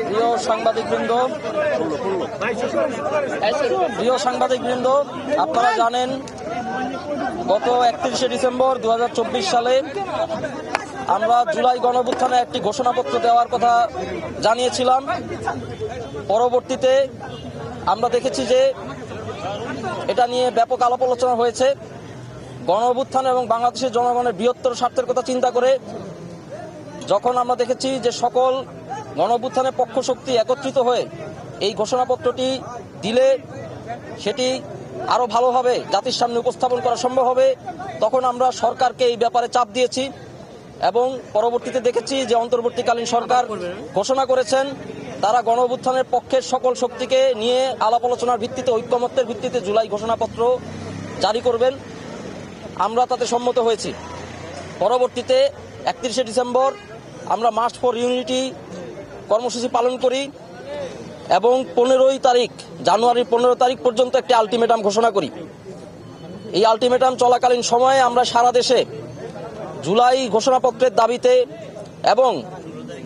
প্রিয় সাংবাদিকবৃন্দ, আপনারা জানেন গত 31শে ডিসেম্বর 2024 সালে আমরা জুলাই গণঅভ্যুত্থানে একটি ঘোষণাপত্র দেওয়ার কথা জানিয়েছিলাম। পরবর্তীতে আমরা দেখেছি যে এটা নিয়ে ব্যাপক আলাপ আলোচনা হয়েছে। গণঅভ্যুত্থান এবং বাংলাদেশের জনগণের বৃহত্তর স্বার্থের কথা চিন্তা করে যখন আমরা দেখেছি যে সকল গণঅভ্যুত্থানের পক্ষ শক্তি একত্রিত হয়ে এই ঘোষণাপত্রটি দিলে সেটি আরও ভালোভাবে জাতির সামনে উপস্থাপন করা সম্ভব হবে, তখন আমরা সরকারকে এই ব্যাপারে চাপ দিয়েছি এবং পরবর্তীতে দেখেছি যে অন্তর্বর্তীকালীন সরকার ঘোষণা করেছেন তারা গণঅভ্যুত্থানের পক্ষের সকল শক্তিকে নিয়ে আলাপ আলোচনার ভিত্তিতে, ঐক্যমত্যের ভিত্তিতে জুলাই ঘোষণাপত্র জারি করবেন। আমরা তাতে সম্মত হয়েছি। পরবর্তীতে 31শে ডিসেম্বর আমরা মার্চ ফর ইউনিটি কর্মসূচি পালন করি এবং জানুয়ারির 15 তারিখ পর্যন্ত একটি আলটিমেটাম ঘোষণা করি। এই আলটিমেটাম চলাকালীন সময়ে আমরা সারা দেশে জুলাই ঘোষণাপত্রের দাবিতে এবং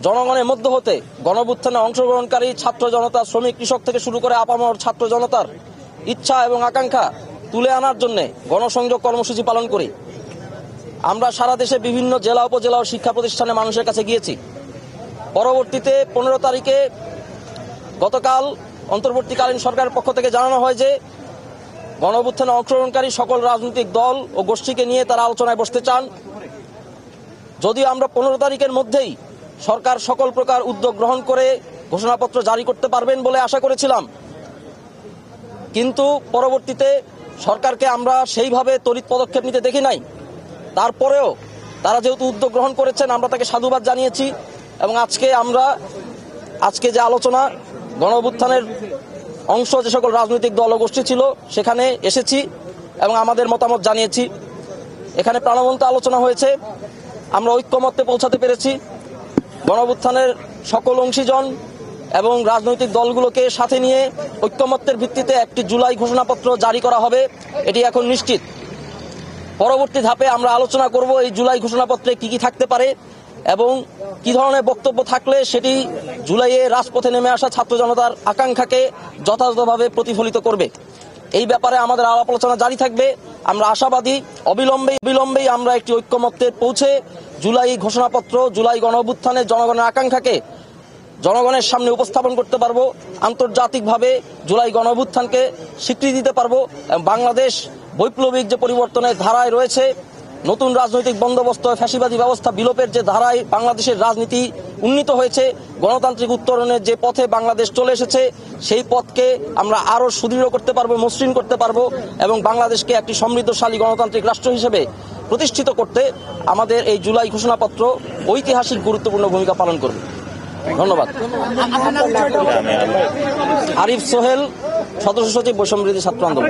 জনগণের মধ্য হতে গণঅভ্যুত্থানে অংশগ্রহণকারী ছাত্র জনতা, শ্রমিক, কৃষক থেকে শুরু করে আপামর ছাত্র জনতার ইচ্ছা এবং আকাঙ্ক্ষা তুলে আনার জন্য গণসংযোগ কর্মসূচি পালন করি। আমরা সারা দেশে বিভিন্ন জেলা, উপজেলা ও শিক্ষা প্রতিষ্ঠানে মানুষের কাছে গিয়েছি। পরবর্তীতে 15 তারিখে গতকাল অন্তর্বর্তীকালীন সরকারের পক্ষ থেকে জানানো হয় যে গণঅভ্যুত্থানে অংশগ্রহণকারী সকল রাজনৈতিক দল ও গোষ্ঠীকে নিয়ে তারা আলোচনায় বসতে চান। যদিও আমরা 15 তারিখের মধ্যেই সরকার সকল প্রকার উদ্যোগ গ্রহণ করে ঘোষণাপত্র জারি করতে পারবেন বলে আশা করেছিলাম, কিন্তু পরবর্তীতে সরকারকে আমরা সেইভাবে তড়িৎ পদক্ষেপ নিতে দেখি নাই। তারপরেও তারা যেহেতু উদ্যোগ গ্রহণ করেছেন, আমরা তাকে সাধুবাদ জানিয়েছি এবং আজকে যে আলোচনা গণঅভ্যুত্থানের অংশ যে সকল রাজনৈতিক দল ও গোষ্ঠী ছিল সেখানে এসেছি এবং আমাদের মতামত জানিয়েছি। এখানে প্রাণবন্ত আলোচনা হয়েছে, আমরা ঐক্যমত্যে পৌঁছাতে পেরেছি। গণঅভ্যুত্থানের সকল অংশীজন এবং রাজনৈতিক দলগুলোকে সাথে নিয়ে ঐক্যমত্যের ভিত্তিতে একটি জুলাই ঘোষণাপত্র জারি করা হবে, এটি এখন নিশ্চিত। পরবর্তী ধাপে আমরা আলোচনা করব এই জুলাই ঘোষণাপত্রে কি কি থাকতে পারে এবং কি ধরনের বক্তব্য থাকলে সেটি জুলাইয়ে রাজপথে নেমে আসা ছাত্র জনতার আকাঙ্ক্ষাকে যথাযথভাবে প্রতিফলিত করবে। এই ব্যাপারে আমাদের আলাপ আলোচনা জারি থাকবে। আমরা আশাবাদী অবিলম্বেই আমরা একটি ঐক্যমত্যে পৌঁছে জুলাই ঘোষণাপত্র, জুলাই গণঅভ্যুত্থানের জনগণের আকাঙ্ক্ষাকে জনগণের সামনে উপস্থাপন করতে পারবো, আন্তর্জাতিকভাবে জুলাই গণঅভ্যুত্থানকে স্বীকৃতি দিতে পারবো। বাংলাদেশ বৈপ্লবিক যে পরিবর্তনের ধারায় রয়েছে, নতুন রাজনৈতিক বন্দোবস্ত, ফ্যাসিবাদী ব্যবস্থা বিলোপের যে ধারায় বাংলাদেশের রাজনীতি উন্নীত হয়েছে, গণতান্ত্রিক উত্তরণের যে পথে বাংলাদেশ চলে এসেছে, সেই পথকে আমরা আরও সুদৃঢ় করতে পারবো, মসৃণ করতে পারবো এবং বাংলাদেশকে একটি সমৃদ্ধশালী গণতান্ত্রিক রাষ্ট্র হিসেবে প্রতিষ্ঠিত করতে আমাদের এই জুলাই ঘোষণাপত্র ঐতিহাসিক গুরুত্বপূর্ণ ভূমিকা পালন করবে। ধন্যবাদ। আরিফ সোহেল, সদস্য সচিব, বৈষম্যবিরোধী ছাত্র আন্দোলন।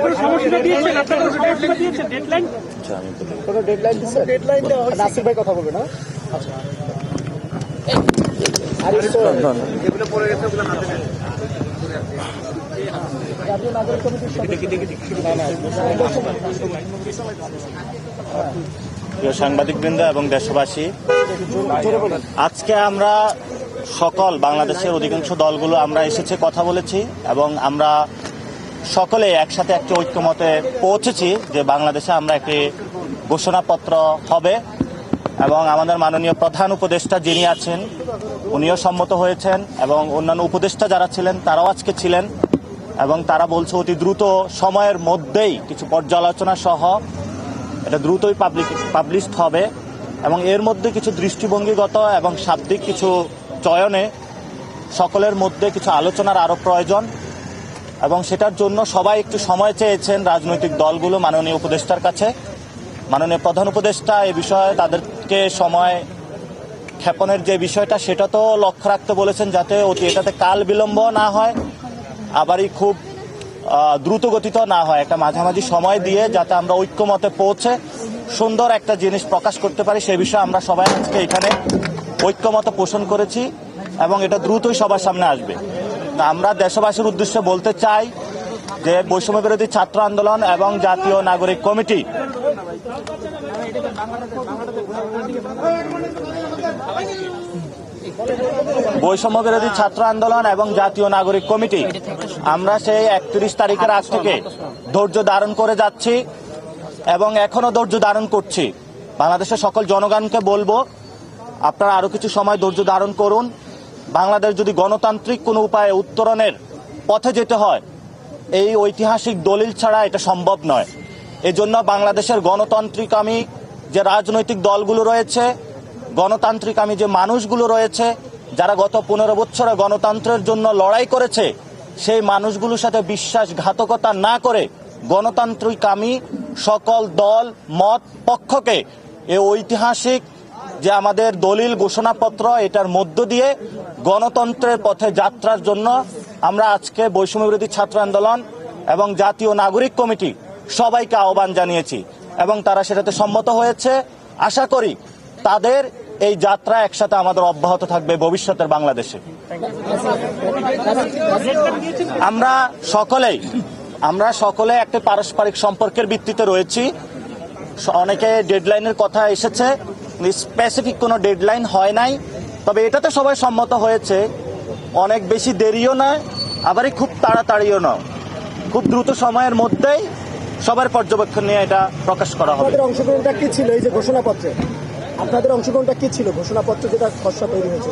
প্রিয় সাংবাদিকবৃন্দ এবং দেশবাসী, আজকে আমরা সকল বাংলাদেশের অধিকাংশ দলগুলো আমরা এসেছে, কথা বলেছি এবং আমরা সকলে একসাথে একটি ঐক্যমতে পৌঁছেছি যে বাংলাদেশে আমরা একটি ঘোষণাপত্র হবে এবং আমাদের মাননীয় প্রধান উপদেষ্টা যিনি আছেন উনিও সম্মত হয়েছেন এবং অন্যান্য উপদেষ্টা যারা ছিলেন তারাও আজকে ছিলেন এবং তারা বলছে অতি দ্রুত সময়ের মধ্যেই কিছু পর্যালোচনা সহ এটা দ্রুতই পাবলিশড হবে এবং এর মধ্যে কিছু দৃষ্টিভঙ্গিগত এবং শাব্দিক কিছু চয়নে সকলের মধ্যে কিছু আলোচনার আরও প্রয়োজন এবং সেটার জন্য সবাই একটু সময় চেয়েছেন রাজনৈতিক দলগুলো মাননীয় উপদেষ্টার কাছে। মাননীয় প্রধান উপদেষ্টা এই বিষয়ে তাদেরকে সময় ক্ষেপণের যে বিষয়টা সেটা তো লক্ষ্য রাখতে বলেছেন যাতে এটাতে কাল বিলম্ব না হয়, আবারই খুব দ্রুত গতিত না হয়, একটা মাঝামাঝি সময় দিয়ে যাতে আমরা ঐক্যমতে পৌঁছে সুন্দর একটা জিনিস প্রকাশ করতে পারি, সে বিষয়ে আমরা সবাই আজকে এখানে ঐক্যমত পোষণ করেছি এবং এটা দ্রুতই সবার সামনে আসবে। আমরা দেশবাসীর উদ্দেশ্যে বলতে চাই যে বৈষম্য বিরোধী ছাত্র আন্দোলন এবং জাতীয় নাগরিক কমিটি বৈষম্য বিরোধী ছাত্র আন্দোলন এবং জাতীয় নাগরিক কমিটি আমরা সেই 31 তারিখের আগ থেকে ধৈর্য ধারণ করে যাচ্ছি এবং এখনো ধৈর্য ধারণ করছি। বাংলাদেশের সকল জনগণকে বলবো, আপনারা আরো কিছু সময় ধৈর্য ধারণ করুন। বাংলাদেশ যদি গণতান্ত্রিক কোনো উপায়ে উত্তরণের পথে যেতে হয়, এই ঐতিহাসিক দলিল ছাড়া এটা সম্ভব নয়। এজন্য বাংলাদেশের গণতান্ত্রিকামী যে রাজনৈতিক দলগুলো রয়েছে, গণতান্ত্রিকামী যে মানুষগুলো রয়েছে, যারা গত 15 বছরে গণতন্ত্রের জন্য লড়াই করেছে, সেই মানুষগুলোর সাথে বিশ্বাসঘাতকতা না করে গণতান্ত্রিকামী সকল দল মত পক্ষকে এই ঐতিহাসিক যে আমাদের দলিল ঘোষণাপত্র, এটার মধ্য দিয়ে গণতন্ত্রের পথে যাত্রার জন্য আমরা আজকে বৈষম্য বিরোধী ছাত্র আন্দোলন এবং জাতীয় নাগরিক কমিটি সবাইকে আহ্বান জানিয়েছি এবং তারা সেটাতে সম্মত হয়েছে। আশা করি তাদের এই যাত্রা একসাথে আমাদের অব্যাহত থাকবে ভবিষ্যতের বাংলাদেশে। আমরা সকলে একটা পারস্পরিক সম্পর্কের ভিত্তিতে রয়েছি। অনেকে ডেডলাইনের কথা এসেছে, স্পেসিফিক কোনো ডেডলাইন হয় নাই, তবে এটাতে সবাই সম্মত হয়েছে। অনেক বেশি দেরিও নয়, আবার খুব তাড়াতাড়িও নয়, খুব দ্রুত সময়ের মধ্যেই সবার পর্যবেক্ষণ নিয়ে এটা প্রকাশ করা হবে। আপনাদের অংশগ্রহণটা কি ছিল এই যে ঘোষণাপত্রে? আপনাদের অংশগ্রহণটা কি ছিল ঘোষণাপত্র যেটা খসড়া তৈরি হয়েছে?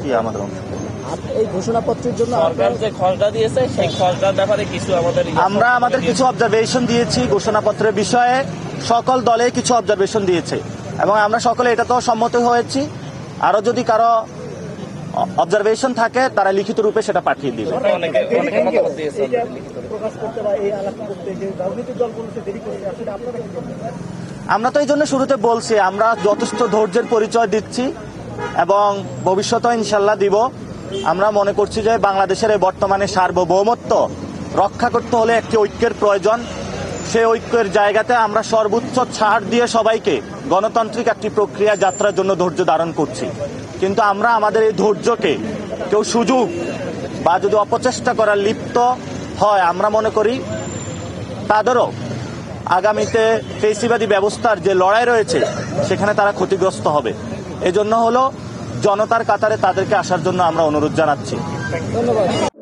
কি আমাদের এই ঘোষণাপত্রের জন্য সরকার যে খসড়া দিয়েছে সেই খসড়ার ব্যাপারে কিছু আমাদের কিছু অবজারভেশন দিয়েছি ঘোষণাপত্রের বিষয়ে। সকল দলে কিছু অবজারভেশন দিয়েছে এবং আমরা সকলে এটাতেও সম্মত হয়েছি। আরো যদি কারো অবজারভেশন থাকে তারা লিখিত রূপে সেটা পাঠিয়ে দিবে। আমরা তো এই জন্য শুরুতে বলছি, আমরা যথেষ্ট ধৈর্যের পরিচয় দিচ্ছি এবং ভবিষ্যতেও ইনশাল্লাহ দিব। আমরা মনে করছি যে বাংলাদেশের এই বর্তমানে সার্বভৌমত্ব রক্ষা করতে হলে একটি ঐক্যের প্রয়োজন। সেই ঐক্যের জায়গাতে আমরা সর্বোচ্চ ছাড় দিয়ে সবাইকে গণতান্ত্রিক একটি প্রক্রিয়া যাত্রার জন্য ধৈর্য ধারণ করছি। কিন্তু আমরা আমাদের এই ধৈর্যকে কেউ সুযোগ বা যদি অপচেষ্টা করার লিপ্ত হয়, আমরা মনে করি তাদেরও আগামীতে ফেসিবাদী ব্যবস্থার যে লড়াই রয়েছে সেখানে তারা ক্ষতিগ্রস্ত হবে। এজন্য হলো জনতার কাতারে তাদেরকে আসার জন্য আমরা অনুরোধ জানাচ্ছি। ধন্যবাদ।